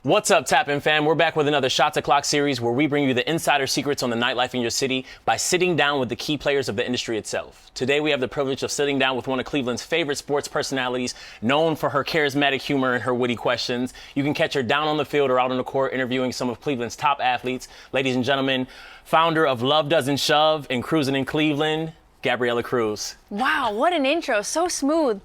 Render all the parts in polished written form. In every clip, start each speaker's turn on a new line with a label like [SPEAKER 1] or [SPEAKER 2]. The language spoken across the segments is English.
[SPEAKER 1] What's up, Tappin' fam? We're back with another Shot to Clock series where we bring you the insider secrets on the nightlife in your city by sitting down with the key players of the industry itself. Today, we have the privilege of sitting down with one of Cleveland's favorite sports personalities, known for her charismatic humor and her witty questions. You can catch her down on the field or out on the court interviewing some of Cleveland's top athletes. Ladies and gentlemen, founder of Love Doesn't Shove and Cruising in Cleveland, Gabriella Kreuz.
[SPEAKER 2] Wow, what an intro. So smooth.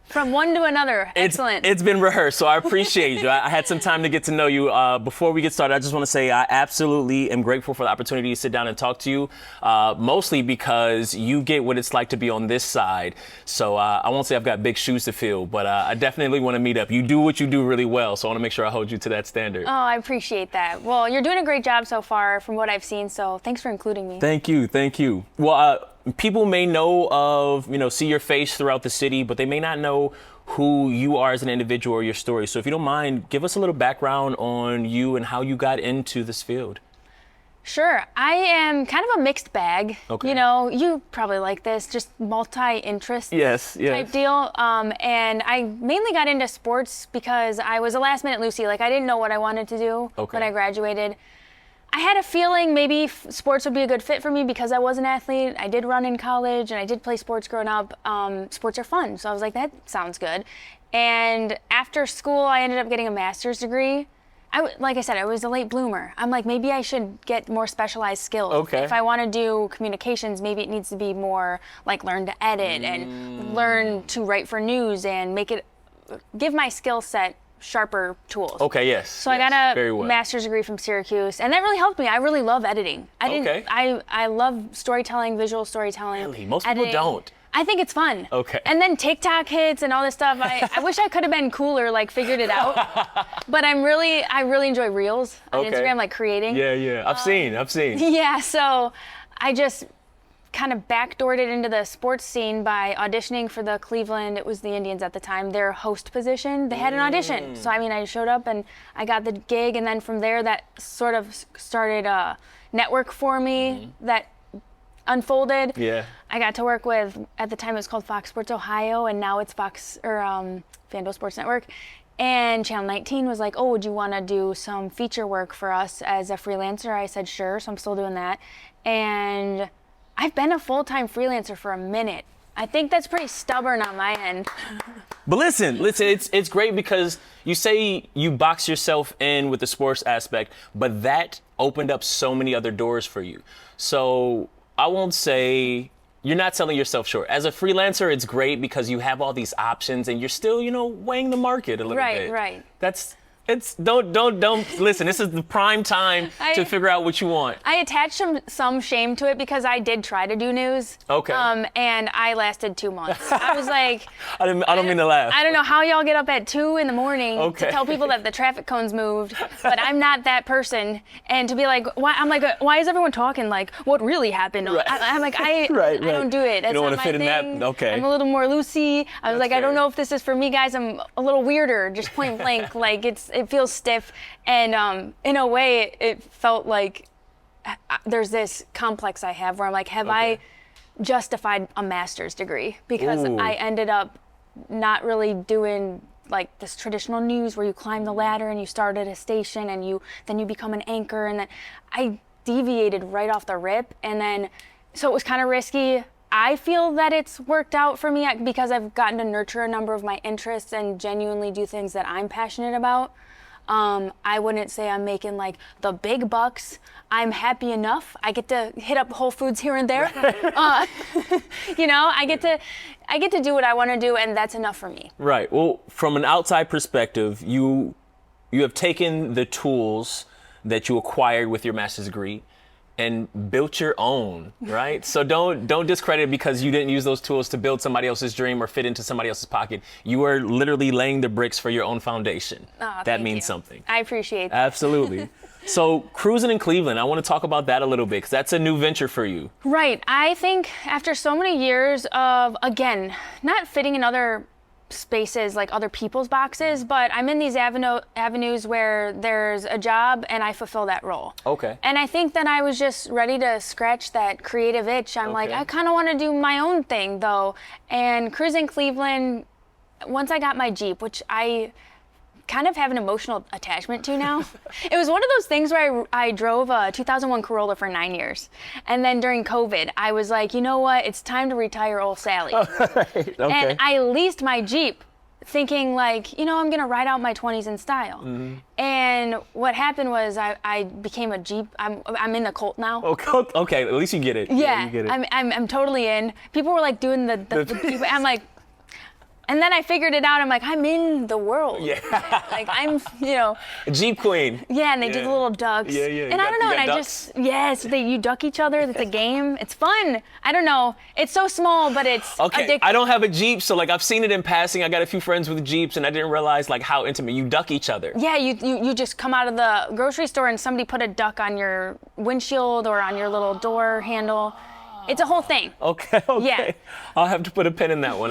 [SPEAKER 2] From one to another. Excellent.
[SPEAKER 1] It's been rehearsed, so I appreciate you. I had some time to get to know you. Before we get started, I just want to say I absolutely am grateful for the opportunity to sit down and talk to you, mostly because you get what it's like to be on this side. So I won't say I've got big shoes to fill, but I definitely want to meet up. You do what you do really well, so I want to make sure I hold you to that standard.
[SPEAKER 2] Oh, I appreciate that. Well, you're doing a great job so far from what I've seen, so thanks for including me.
[SPEAKER 1] Thank you. Well, people may know of, see your face throughout the city, but they may not know who you are as an individual or your story. So if you don't mind, give us a little background on you and how you got into this field.
[SPEAKER 2] Sure. I am kind of a mixed bag.
[SPEAKER 1] Okay.
[SPEAKER 2] You probably like this, just multi-interest type deal. And I mainly got into sports because I was a last minute Lucy. I didn't know what I wanted to do when I graduated. I had a feeling maybe sports would be a good fit for me because I was an athlete. I did run in college and I did play sports growing up. Sports are fun. So I was like, that sounds good. And after school, I ended up getting a master's degree. Like I said, I was a late bloomer. I'm like, maybe I should get more specialized skills.
[SPEAKER 1] Okay.
[SPEAKER 2] If I want to do communications, maybe it needs to be more like learn to edit and learn to write for news and give my skill set sharper tools.
[SPEAKER 1] Okay, yes.
[SPEAKER 2] So I got a master's degree from Syracuse, and that really helped me. I really love editing. I love storytelling, visual storytelling.
[SPEAKER 1] Really? Most
[SPEAKER 2] editing.
[SPEAKER 1] people don't.
[SPEAKER 2] I think it's fun.
[SPEAKER 1] Okay.
[SPEAKER 2] And then TikTok hits and all this stuff. I wish I could have been cooler, figured it out. But I really enjoy reels on Instagram, creating.
[SPEAKER 1] Yeah. I've seen.
[SPEAKER 2] Yeah, so I just kind of backdoored it into the sports scene by auditioning for the Cleveland, it was the Indians at the time, their host position. They had an audition. So, I showed up and I got the gig. And then from there, that sort of started a network for me that unfolded.
[SPEAKER 1] Yeah.
[SPEAKER 2] I got to work with, at the time it was called Fox Sports Ohio, and now it's FanDuel Sports Network. And Channel 19 was like, oh, would you want to do some feature work for us as a freelancer? I said, sure. So I'm still doing that. And I've been a full-time freelancer for a minute. I think that's pretty stubborn on my end.
[SPEAKER 1] But listen, it's great because you say you box yourself in with the sports aspect, but that opened up so many other doors for you. So I won't say you're not selling yourself short. As a freelancer, it's great because you have all these options and you're still, weighing the market a little bit.
[SPEAKER 2] Right.
[SPEAKER 1] Don't listen. This is the prime time to figure out what you want.
[SPEAKER 2] I attached some shame to it because I did try to do news.
[SPEAKER 1] Okay.
[SPEAKER 2] And I lasted 2 months. I was like,
[SPEAKER 1] I don't mean to laugh.
[SPEAKER 2] I don't know how y'all get up at 2 a.m. to tell people that the traffic cones moved, but I'm not that person. And to be like, why is everyone talking what really happened?
[SPEAKER 1] Right.
[SPEAKER 2] I'm like, I don't do it. That's
[SPEAKER 1] you don't
[SPEAKER 2] not
[SPEAKER 1] want to
[SPEAKER 2] my
[SPEAKER 1] fit
[SPEAKER 2] thing.
[SPEAKER 1] in that. Okay.
[SPEAKER 2] I'm a little more loosey. I was
[SPEAKER 1] That's
[SPEAKER 2] I don't
[SPEAKER 1] fair.
[SPEAKER 2] know if this is for me, guys. I'm a little weirder, just point blank. It feels stiff, and in a way, it felt like there's this complex I have where I'm like, have I justified a master's degree? Because I ended up not really doing this traditional news where you climb the ladder and you start at a station and then you become an anchor, and then I deviated right off the rip, and then so it was kind of risky. I feel that it's worked out for me because I've gotten to nurture a number of my interests and genuinely do things that I'm passionate about. I wouldn't say I'm making the big bucks. I'm happy enough. I get to hit up Whole Foods here and there. I get to do what I want to do, and that's enough for me.
[SPEAKER 1] Right. Well, from an outside perspective, you have taken the tools that you acquired with your master's degree and built your own, right? So don't discredit it because you didn't use those tools to build somebody else's dream or fit into somebody else's pocket. You are literally laying the bricks for your own foundation. That means something.
[SPEAKER 2] I appreciate that.
[SPEAKER 1] Absolutely. So Cruising in Cleveland, I want to talk about that a little bit because that's a new venture for you.
[SPEAKER 2] Right. I think after so many years of, again, not fitting in other spaces like other people's boxes, but I'm in these avenues where there's a job and I fulfill that role.
[SPEAKER 1] Okay.
[SPEAKER 2] And I think that I was just ready to scratch that creative itch. I'm like, I kind of want to do my own thing though. And Cruising Cleveland, once I got my Jeep, which I kind of have an emotional attachment to now. It was one of those things where I drove a 2001 Corolla for 9 years. And then during COVID, I was like, you know what? It's time to retire old Sally.
[SPEAKER 1] Okay.
[SPEAKER 2] And I leased my Jeep thinking like, I'm going to ride out my 20s in style. And what happened was I became a Jeep. I'm in the cult now.
[SPEAKER 1] Okay, at least you get it.
[SPEAKER 2] Yeah,
[SPEAKER 1] you get it.
[SPEAKER 2] I'm totally in. People were like doing the I'm like, and then I figured it out. I'm like, I'm in the world.
[SPEAKER 1] Yeah.
[SPEAKER 2] Like I'm,
[SPEAKER 1] A Jeep queen.
[SPEAKER 2] Yeah, and they do the little ducks.
[SPEAKER 1] Yeah.
[SPEAKER 2] And I don't know, and I just, you duck each other. It's a game. It's fun. I don't know. It's so small, but it's addictive.
[SPEAKER 1] I don't have a Jeep, so like I've seen it in passing. I got a few friends with Jeeps, and I didn't realize like how intimate. You duck each other.
[SPEAKER 2] Yeah, you just come out of the grocery store and somebody put a duck on your windshield or on your little door handle. It's a whole thing.
[SPEAKER 1] Okay.
[SPEAKER 2] Yeah.
[SPEAKER 1] I'll have to put a pin in that one.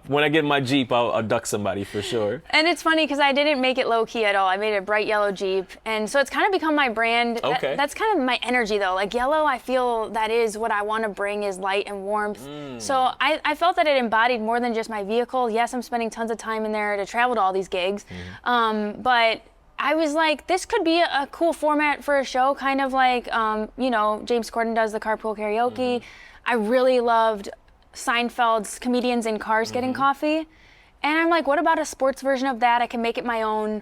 [SPEAKER 1] When I get my Jeep, I'll duck somebody for sure.
[SPEAKER 2] And it's funny because I didn't make it low key at all. I made a bright yellow Jeep, and so it's kind of become my brand.
[SPEAKER 1] Okay.
[SPEAKER 2] That's kind of my energy though. Like yellow, I feel that is what I want to bring is light and warmth. So I felt that it embodied more than just my vehicle. Yes, I'm spending tons of time in there to travel to all these gigs, but I was like, this could be a cool format for a show, kind of like, James Corden does the carpool karaoke. I really loved Seinfeld's comedians in cars getting coffee. And I'm like, what about a sports version of that? I can make it my own,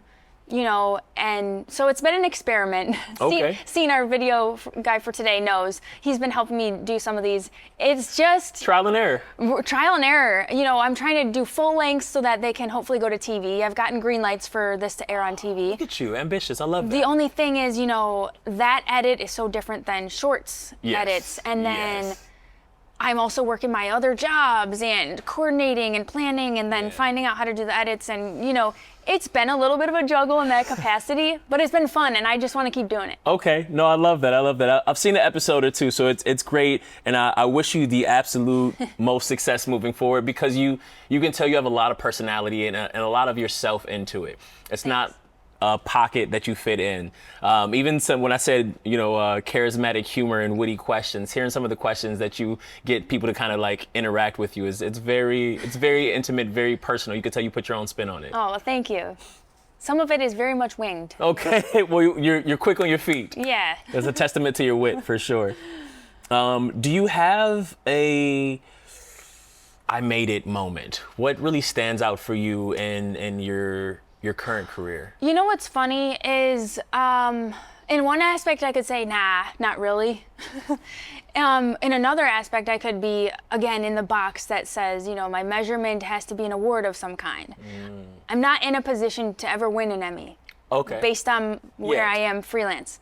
[SPEAKER 2] and so it's been an experiment.
[SPEAKER 1] Okay.
[SPEAKER 2] Seen our video guy for today knows. He's been helping me do some of these. It's just
[SPEAKER 1] Trial and error.
[SPEAKER 2] I'm trying to do full lengths so that they can hopefully go to TV. I've gotten green lights for this to air on TV.
[SPEAKER 1] Look at you, ambitious. I love that.
[SPEAKER 2] The only thing is, that edit is so different than shorts edits. And then I'm also working my other jobs and coordinating and planning and then finding out how to do the edits. And, it's been a little bit of a juggle in that capacity, but it's been fun and I just want to keep doing it.
[SPEAKER 1] Okay. No, I love that. I've seen an episode or two, so it's great. And I wish you the absolute most success moving forward because you can tell you have a lot of personality and a lot of yourself into it. It's not a pocket that you fit in. Even when I said, charismatic humor and witty questions, hearing some of the questions that you get people to kind of like interact with you it's very intimate, very personal. You can tell you put your own spin on it.
[SPEAKER 2] Oh, well, thank you. Some of it is very much winged.
[SPEAKER 1] Okay, well, you're quick on your feet.
[SPEAKER 2] Yeah.
[SPEAKER 1] That's a testament to your wit for sure. Do you have a I made it moment? What really stands out for you in your current career?
[SPEAKER 2] You know what's funny is, in one aspect I could say, nah, not really. In another aspect I could be, again, in the box that says, my measurement has to be an award of some kind. I'm not in a position to ever win an Emmy.
[SPEAKER 1] Okay.
[SPEAKER 2] Based on where I am freelance.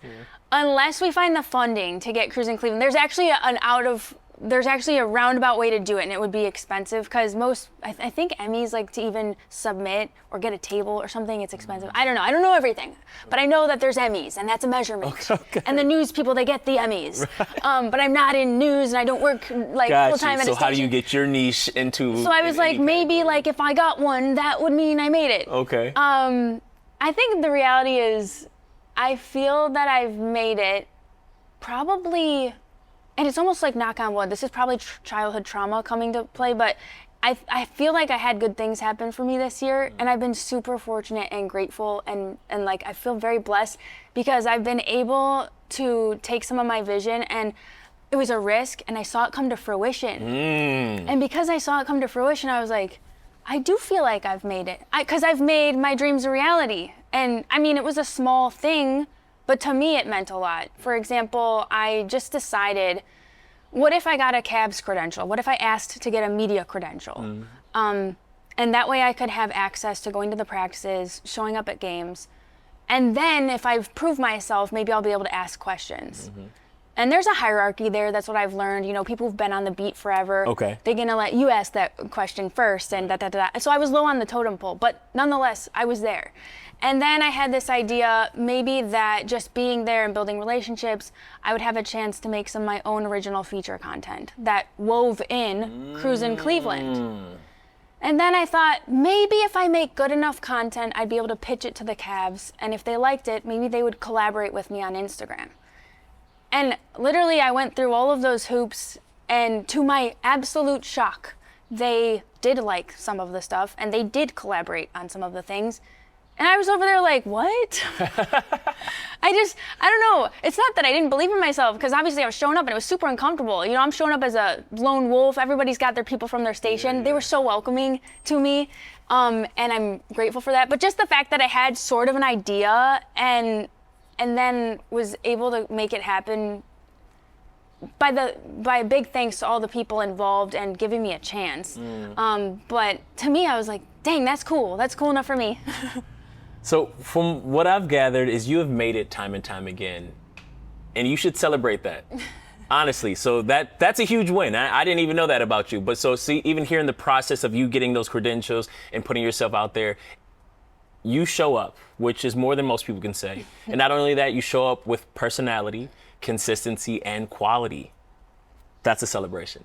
[SPEAKER 2] Unless we find the funding to get Cruising Cleveland. There's actually a roundabout way to do it, and it would be expensive because I think Emmys, like to even submit or get a table or something, it's expensive. I don't know everything, but I know that there's Emmys, and that's a measurement. Okay. And the news people, they get the Emmys. Right. But I'm not in news, and I don't work like full time at a station.
[SPEAKER 1] So how do you get your niche into?
[SPEAKER 2] So I was like, maybe like if I got one, that would mean I made it.
[SPEAKER 1] Okay.
[SPEAKER 2] I think the reality is, I feel that I've made it probably. And it's almost like knock on wood. This is probably childhood trauma coming to play, but I feel like I had good things happen for me this year, and I've been super fortunate and grateful, and like I feel very blessed because I've been able to take some of my vision, and it was a risk, and I saw it come to fruition. And because I saw it come to fruition, I was like, I do feel like I've made it, because I've made my dreams a reality. And I mean, it was a small thing, but to me, it meant a lot. For example, I just decided, what if I got a CABS credential? What if I asked to get a media credential? And that way I could have access to going to the practices, showing up at games. And then if I've proved myself, maybe I'll be able to ask questions. And there's a hierarchy there. That's what I've learned. People who've been on the beat forever.
[SPEAKER 1] Okay.
[SPEAKER 2] They're going to let you ask that question first and da-da-da-da. So I was low on the totem pole, but nonetheless, I was there. And then I had this idea, maybe that just being there and building relationships, I would have a chance to make some of my own original feature content that wove in Cruisin' Cleveland. And then I thought, maybe if I make good enough content, I'd be able to pitch it to the Cavs. And if they liked it, maybe they would collaborate with me on Instagram. And literally, I went through all of those hoops, and to my absolute shock, they did like some of the stuff, and they did collaborate on some of the things. And I was over there like, what? I don't know. It's not that I didn't believe in myself, because obviously I was showing up and it was super uncomfortable. You know, I'm showing up as a lone wolf. Everybody's got their people from their station. Yeah. They were so welcoming to me. And I'm grateful for that. But just the fact that I had sort of an idea and then was able to make it happen by a big thanks to all the people involved and giving me a chance. But to me, I was like, dang, that's cool. That's cool enough for me.
[SPEAKER 1] So from what I've gathered is you have made it time and time again, and you should celebrate that. Honestly, so that's a huge win. I didn't even know that about you. But so see, even here in the process of you getting those credentials and putting yourself out there, you show up, which is more than most people can say. And not only that, you show up with personality, consistency, and quality. That's a celebration.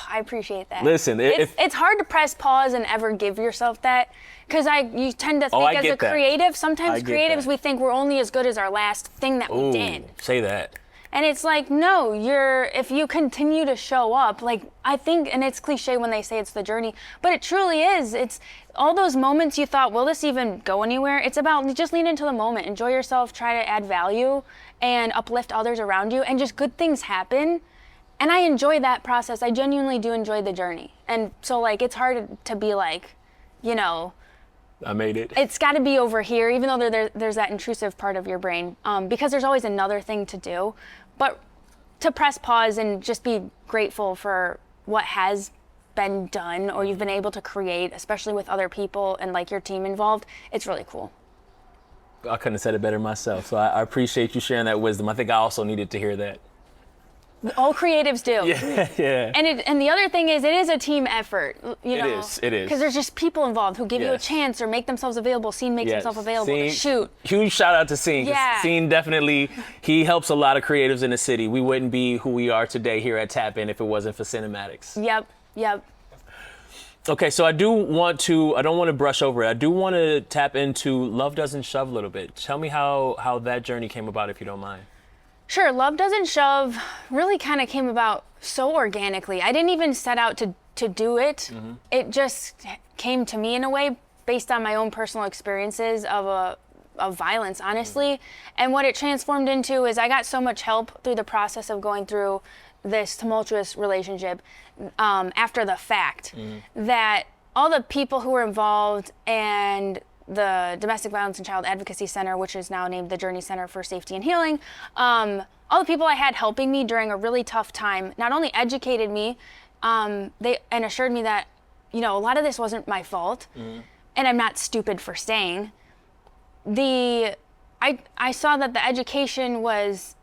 [SPEAKER 2] I appreciate that.
[SPEAKER 1] Listen,
[SPEAKER 2] it's hard to press pause and ever give yourself that, because you tend to think as a creative, sometimes creatives, we think we're only as good as our last thing that we did.
[SPEAKER 1] Say that.
[SPEAKER 2] And it's like, no, if you continue to show up, like, I think, and it's cliche when they say it's the journey, but it truly is. It's all those moments you thought, will this even go anywhere? It's about just lean into the moment, enjoy yourself, try to add value and uplift others around you, and just good things happen. And I enjoy that process. I genuinely do enjoy the journey. And so, like, it's hard to be like, you know,
[SPEAKER 1] I made it.
[SPEAKER 2] It's got to be over here, even though there's that intrusive part of your brain, because there's always another thing to do. But to press pause and just be grateful for what has been done or you've been able to create, especially with other people and like your team involved, it's really cool.
[SPEAKER 1] I couldn't have said it better myself. So I appreciate you sharing that wisdom. I think I also needed to hear that.
[SPEAKER 2] All creatives do.
[SPEAKER 1] Yeah.
[SPEAKER 2] And the other thing is, it is a team effort. You know,
[SPEAKER 1] it is.
[SPEAKER 2] Because there's just people involved who give you a chance or make themselves available. Scene makes himself available to shoot.
[SPEAKER 1] Huge shout out to Scene.
[SPEAKER 2] Yeah.
[SPEAKER 1] Scene definitely, he helps a lot of creatives in the city. We wouldn't be who we are today here at Tap In if it wasn't for cinematics.
[SPEAKER 2] Yep.
[SPEAKER 1] Okay, so I don't want to brush over it. I do want to tap into Love Doesn't Shove a little bit. Tell me how that journey came about, if you don't mind.
[SPEAKER 2] Sure. Love Doesn't Shove really kind of came about so organically. I didn't even set out to do it. Mm-hmm. It just came to me in a way based on my own personal experiences of violence, honestly. Mm-hmm. And what it transformed into is I got so much help through the process of going through this tumultuous relationship after the fact, that all the people who were involved and the Domestic Violence and Child Advocacy Center, which is now named the Journey Center for Safety and Healing, all the people I had helping me during a really tough time not only educated me, and assured me that, you know, a lot of this wasn't my fault, and I'm not stupid for staying. I saw that the education was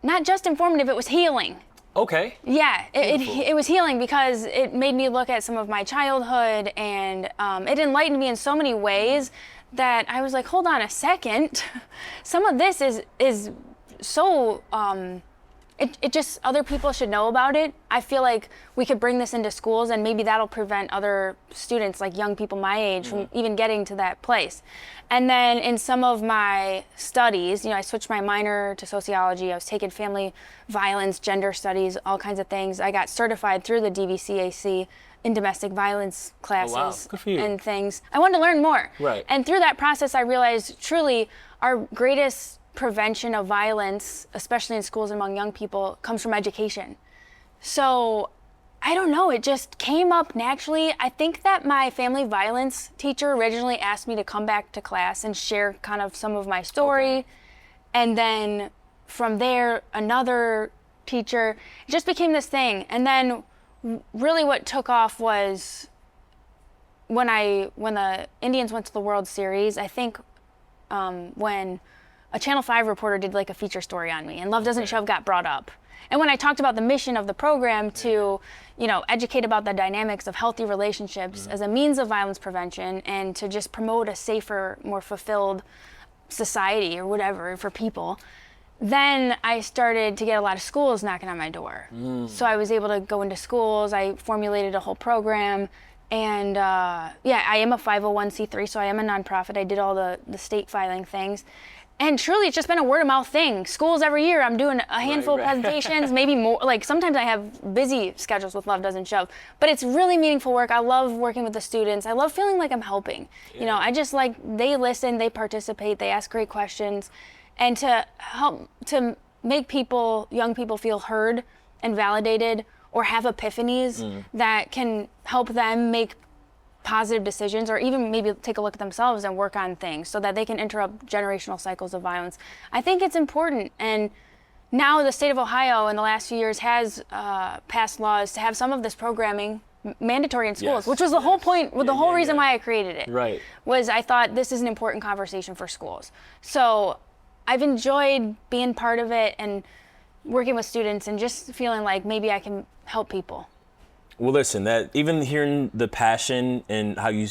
[SPEAKER 2] not just informative, it was healing.
[SPEAKER 1] Okay.
[SPEAKER 2] Yeah, it was healing because it made me look at some of my childhood, and it enlightened me in so many ways that I was like, hold on a second. Some of this is so, it just, other people should know about it. I feel like we could bring this into schools, and maybe that'll prevent other students, like young people my age, from even getting to that place. And then in some of my studies, you know, I switched my minor to sociology. I was taking family violence, gender studies, all kinds of things. I got certified through the DVCAC in domestic violence classes and things. I wanted to learn more.
[SPEAKER 1] Right.
[SPEAKER 2] And through that process, I realized truly our greatest prevention of violence, especially in schools among young people, comes from education. So I don't know, it just came up naturally. I think that my family violence teacher originally asked me to come back to class and share kind of some of my story. Okay. And then from there, another teacher, it just became this thing. And then really what took off was when the Indians went to the World Series, I think when a Channel 5 reporter did like a feature story on me, and Love Doesn't Shove got brought up. And when I talked about the mission of the program to, you know, educate about the dynamics of healthy relationships as a means of violence prevention, and to just promote a safer, more fulfilled society or whatever for people, then I started to get a lot of schools knocking on my door. So I was able to go into schools. I formulated a whole program. And I am a 501c3, so I am a nonprofit. I did all the state filing things. And truly, it's just been a word of mouth thing. Schools every year, I'm doing a handful of presentations, maybe more. Like sometimes I have busy schedules with Love Doesn't Shove, but it's really meaningful work. I love working with the students. I love feeling like I'm helping. You know, I just like, they listen, they participate, they ask great questions. And to help, to make people, young people feel heard and validated or have epiphanies that can help them make positive decisions, or even maybe take a look at themselves and work on things so that they can interrupt generational cycles of violence. I think it's important. And now the state of Ohio in the last few years has passed laws to have some of this programming mandatory in schools, which was the whole point, the whole reason why I created it.
[SPEAKER 1] Right.
[SPEAKER 2] Was I thought this is an important conversation for schools. So I've enjoyed being part of it and working with students and just feeling like maybe I can help people.
[SPEAKER 1] Well, listen, that even hearing the passion and how you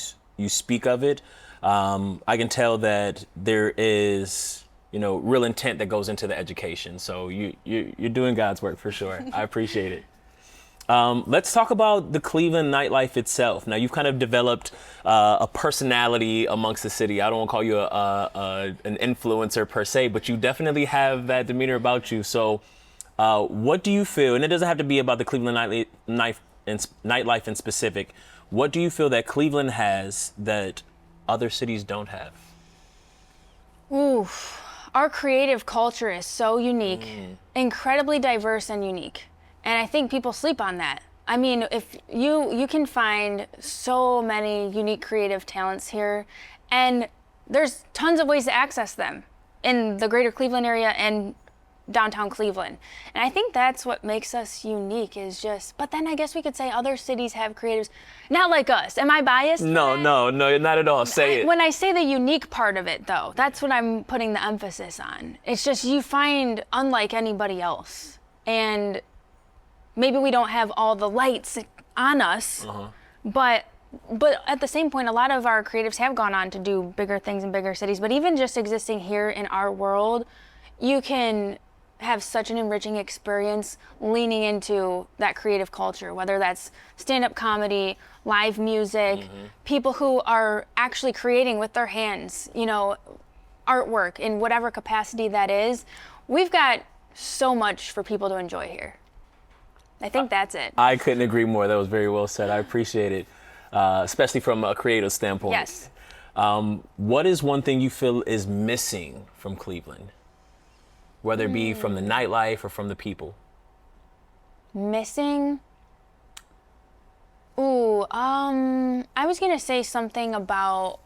[SPEAKER 1] speak of it, I can tell that there is, you know, real intent that goes into the education. So you're doing God's work for sure. I appreciate it. Let's talk about the Cleveland nightlife itself. Now, you've kind of developed a personality amongst the city. I don't want to call you an influencer per se, but you definitely have that demeanor about you. So what do you feel, and it doesn't have to be about the Cleveland nightlife in specific, what do you feel that Cleveland has that other cities don't have?
[SPEAKER 2] Ooh, our creative culture is so unique, incredibly diverse and unique. And I think people sleep on that. I mean, if you can find so many unique creative talents here, and there's tons of ways to access them in the greater Cleveland area and downtown Cleveland. And I think that's what makes us unique is just, but then I guess we could say other cities have creatives, not like us. Am I biased?
[SPEAKER 1] No, not at all. Say it.
[SPEAKER 2] When I say the unique part of it though, that's what I'm putting the emphasis on. It's just you find unlike anybody else. And maybe we don't have all the lights on us, but at the same point, a lot of our creatives have gone on to do bigger things in bigger cities. But even just existing here in our world, you can have such an enriching experience leaning into that creative culture, whether that's stand-up comedy, live music, people who are actually creating with their hands, you know, artwork in whatever capacity that is. We've got so much for people to enjoy here. I think that's it.
[SPEAKER 1] I couldn't agree more. That was very well said. I appreciate it, especially from a creative standpoint.
[SPEAKER 2] Yes.
[SPEAKER 1] What is one thing you feel is missing from Cleveland? Whether it be from the nightlife or from the people?
[SPEAKER 2] Missing? Ooh, I was gonna say something about,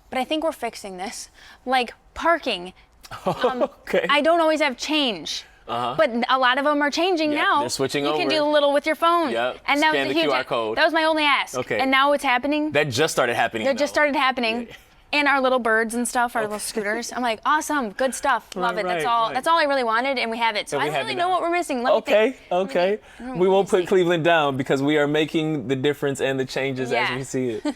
[SPEAKER 2] but I think we're fixing this. Like parking.
[SPEAKER 1] Okay.
[SPEAKER 2] I don't always have change. But a lot of them are changing now.
[SPEAKER 1] They're switching
[SPEAKER 2] you
[SPEAKER 1] over.
[SPEAKER 2] You can do a little with your phone.
[SPEAKER 1] Yep.
[SPEAKER 2] And that
[SPEAKER 1] Scan
[SPEAKER 2] was
[SPEAKER 1] the
[SPEAKER 2] a huge,
[SPEAKER 1] QR code.
[SPEAKER 2] That was my only ask.
[SPEAKER 1] Okay.
[SPEAKER 2] And now it's happening.
[SPEAKER 1] That just started happening.
[SPEAKER 2] That just started happening. And our little birds and stuff, our little scooters. I'm like, awesome, good stuff, love it. That's all. That's all I really wanted, and we have it. So I don't really know what we're missing. Let me think.
[SPEAKER 1] Okay. We won't put Cleveland down because we are making the difference and the changes as we see it.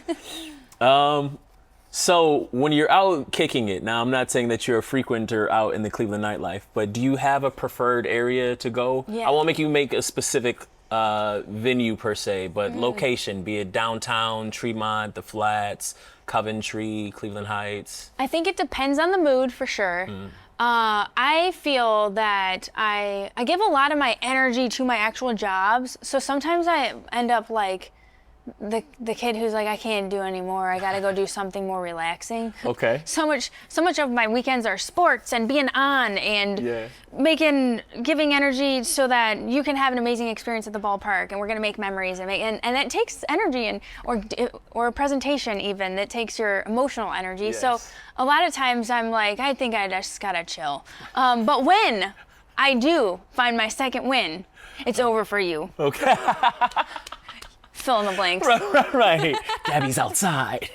[SPEAKER 1] So when you're out kicking it, now I'm not saying that you're a frequenter out in the Cleveland nightlife, but do you have a preferred area to go?
[SPEAKER 2] Yeah.
[SPEAKER 1] I won't make you make a specific venue per se, but location, be it downtown, Tremont, the Flats, Coventry, Cleveland Heights.
[SPEAKER 2] I think it depends on the mood for sure. I feel that I give a lot of my energy to my actual jobs, so sometimes I end up like the kid who's like, I can't do anymore. I got to go do something more relaxing.
[SPEAKER 1] Okay.
[SPEAKER 2] So much of my weekends are sports and being on and giving energy so that you can have an amazing experience at the ballpark, and we're gonna make memories and it takes energy and or a presentation even that takes your emotional energy.
[SPEAKER 1] Yes.
[SPEAKER 2] So a lot of times I'm like, I think I just gotta chill. But when I do find my second win, it's over for you.
[SPEAKER 1] Okay.
[SPEAKER 2] Fill in the blanks.
[SPEAKER 1] Right. Gabby's outside.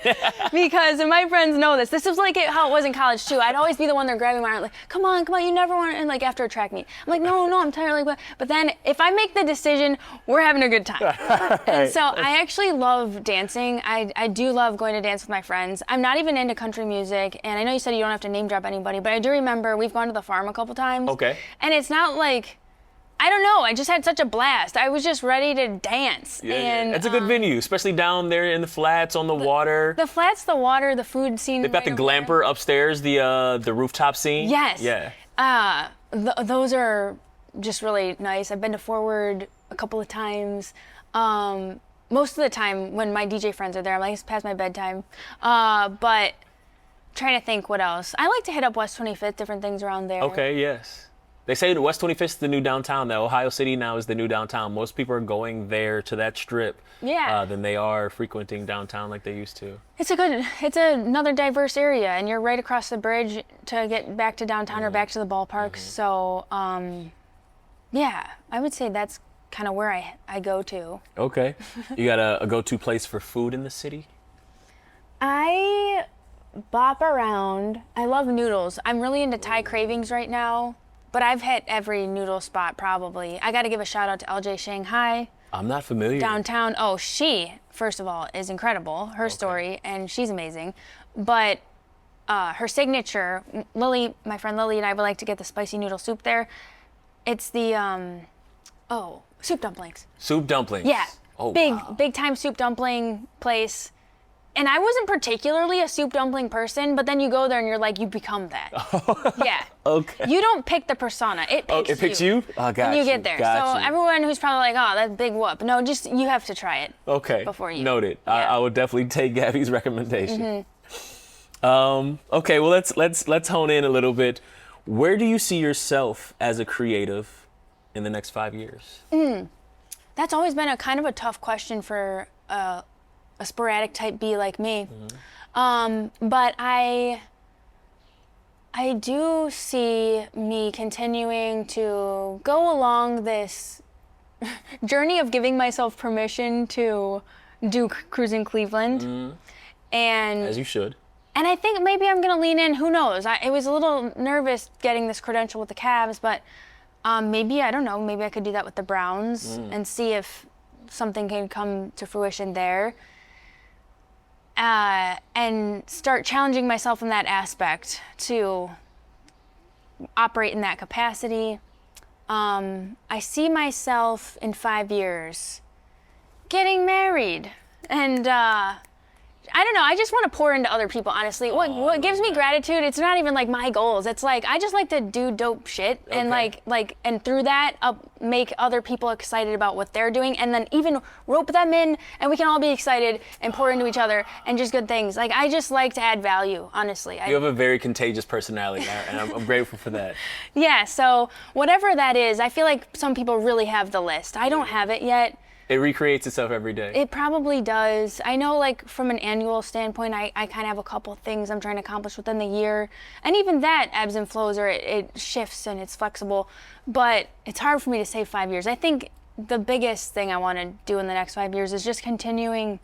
[SPEAKER 2] Because, and my friends know this. This is like how it was in college too. I'd always be the one there grabbing my arm, like, come on, you never want to, and like after a track meet. I'm like, no, I'm tired. Like, but then if I make the decision, we're having a good time. And so I actually love dancing. I do love going to dance with my friends. I'm not even into country music, and I know you said you don't have to name drop anybody, but I do remember we've gone to the farm a couple times.
[SPEAKER 1] Okay.
[SPEAKER 2] And it's not like, I don't know. I just had such a blast. I was just ready to dance. And
[SPEAKER 1] It's a good venue, especially down there in the flats on the water.
[SPEAKER 2] the flats, the water, the food scene.
[SPEAKER 1] They've got the glamper upstairs, the rooftop scene.
[SPEAKER 2] Yes.
[SPEAKER 1] Yeah.
[SPEAKER 2] Those are just really nice. I've been to Forward a couple of times. Most of the time when my DJ friends are there, I'm like, it's past my bedtime. But trying to think what else. I like to hit up West 25th, different things around there.
[SPEAKER 1] Okay, yes. They say West 25th is the new downtown. That Ohio City now is the new downtown. Most people are going there to that strip than they are frequenting downtown like they used to.
[SPEAKER 2] It's another diverse area, and you're right across the bridge to get back to downtown or back to the ballpark. So, yeah, I would say that's kind of where I go to.
[SPEAKER 1] Okay. You got a go-to place for food in the city?
[SPEAKER 2] I bop around. I love noodles. I'm really into Thai cravings right now, but I've hit every noodle spot probably. I got to give a shout out to LJ Shanghai.
[SPEAKER 1] I'm not familiar.
[SPEAKER 2] Downtown. Oh, she, first of all, is incredible. Her story, and she's amazing. But her signature, Lily, my friend Lily and I would like to get the spicy noodle soup there. It's the, soup dumplings.
[SPEAKER 1] Soup dumplings.
[SPEAKER 2] Yeah.
[SPEAKER 1] Oh,
[SPEAKER 2] big time soup dumpling place. And I wasn't particularly a soup dumpling person, but then you go there and you're like, you become that. Yeah.
[SPEAKER 1] Okay.
[SPEAKER 2] You don't pick the persona. It picks
[SPEAKER 1] it picks you? Oh, got
[SPEAKER 2] when you get there.
[SPEAKER 1] Got
[SPEAKER 2] so
[SPEAKER 1] you.
[SPEAKER 2] everyone who's probably like, oh, that's big whoop. No, just you have to try it.
[SPEAKER 1] Okay.
[SPEAKER 2] Before you.
[SPEAKER 1] Noted.
[SPEAKER 2] Yeah.
[SPEAKER 1] I would definitely take Gabby's recommendation. Okay, well let's hone in a little bit. Where do you see yourself as a creative in the next 5 years?
[SPEAKER 2] That's always been a kind of a tough question for a sporadic type B like me. But I do see me continuing to go along this journey of giving myself permission to do Cruising Cleveland. And
[SPEAKER 1] As you should.
[SPEAKER 2] And I think maybe I'm going to lean in. Who knows? I was a little nervous getting this credential with the Cavs, but maybe, I don't know, maybe I could do that with the Browns and see if something can come to fruition there. And start challenging myself in that aspect to operate in that capacity. I see myself in 5 years getting married. And I don't know, I just want to pour into other people, honestly. What gives me gratitude, it's not even like my goals. It's like, I just like to do dope shit and and through that, make other people excited about what they're doing and then even rope them in and we can all be excited and pour into each other and just good things. Like, I just like to add value, honestly.
[SPEAKER 1] You have a very contagious personality and I'm grateful for that.
[SPEAKER 2] Yeah, so whatever that is, I feel like some people really have the list. I don't have it yet.
[SPEAKER 1] It recreates itself every day.
[SPEAKER 2] It probably does. I know, like, from an annual standpoint, I kind of have a couple things I'm trying to accomplish within the year. And even that ebbs and flows, or it shifts and it's flexible. But it's hard for me to say 5 years. I think the biggest thing I want to do in the next 5 years is just continuing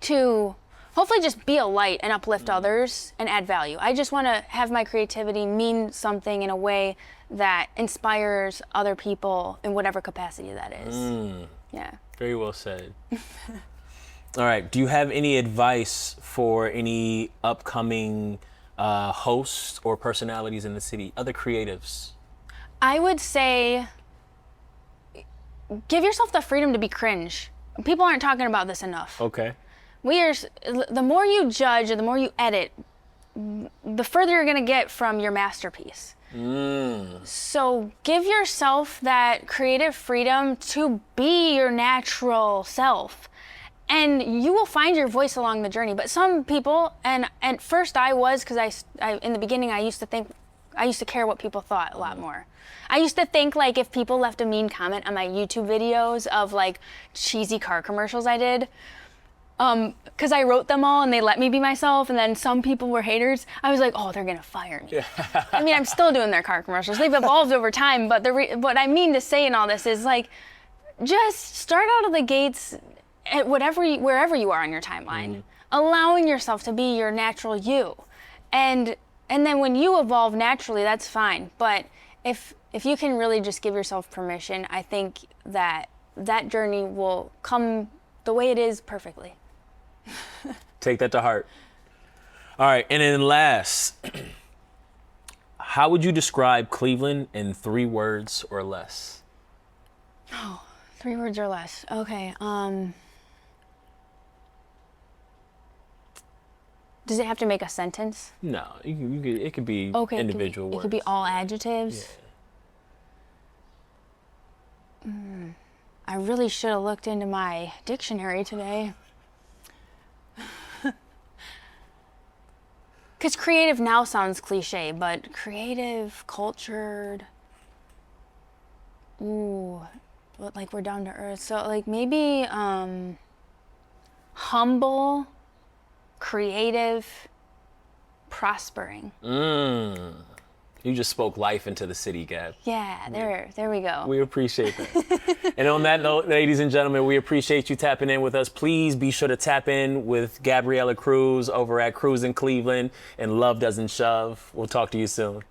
[SPEAKER 2] to hopefully just be a light and uplift others and add value. I just want to have my creativity mean something in a way that inspires other people in whatever capacity that is. Yeah.
[SPEAKER 1] Very well said. All right. Do you have any advice for any upcoming hosts or personalities in the city, other creatives?
[SPEAKER 2] I would say give yourself the freedom to be cringe. People aren't talking about this enough.
[SPEAKER 1] Okay.
[SPEAKER 2] The more you judge or the more you edit, the further you're going to get from your masterpiece. So give yourself that creative freedom to be your natural self. And you will find your voice along the journey. But some people, and at first I was, because I in the beginning I used to care what people thought a lot more. I used to think, like, if people left a mean comment on my YouTube videos of like cheesy car commercials I did, because I wrote them all and they let me be myself, and then some people were haters, I was like, oh, they're gonna fire me. I mean, I'm still doing their car commercials. They've evolved over time, but what I mean to say in all this is, like, just start out of the gates at wherever you are on your timeline, allowing yourself to be your natural you. And then when you evolve naturally, that's fine. But if you can really just give yourself permission, I think that journey will come the way it is perfectly.
[SPEAKER 1] Take that to heart. All right, and then last, How would you describe Cleveland in 3 words or less?
[SPEAKER 2] 3 words or less. Okay. Does it have to make a sentence?
[SPEAKER 1] No, it could be
[SPEAKER 2] Okay.
[SPEAKER 1] individual words.
[SPEAKER 2] It could be all adjectives.
[SPEAKER 1] Yeah.
[SPEAKER 2] I really should have looked into my dictionary today. Because creative now sounds cliche, but creative, cultured, but like we're down to earth. So like maybe humble, creative, prospering.
[SPEAKER 1] You just spoke life into the city, Gab.
[SPEAKER 2] Yeah, there we go.
[SPEAKER 1] We appreciate that. And on that note, ladies and gentlemen, we appreciate you tapping in with us. Please be sure to tap in with Gabriella Kreuz over at Kreuz in Cleveland and Love Doesn't Shove. We'll talk to you soon.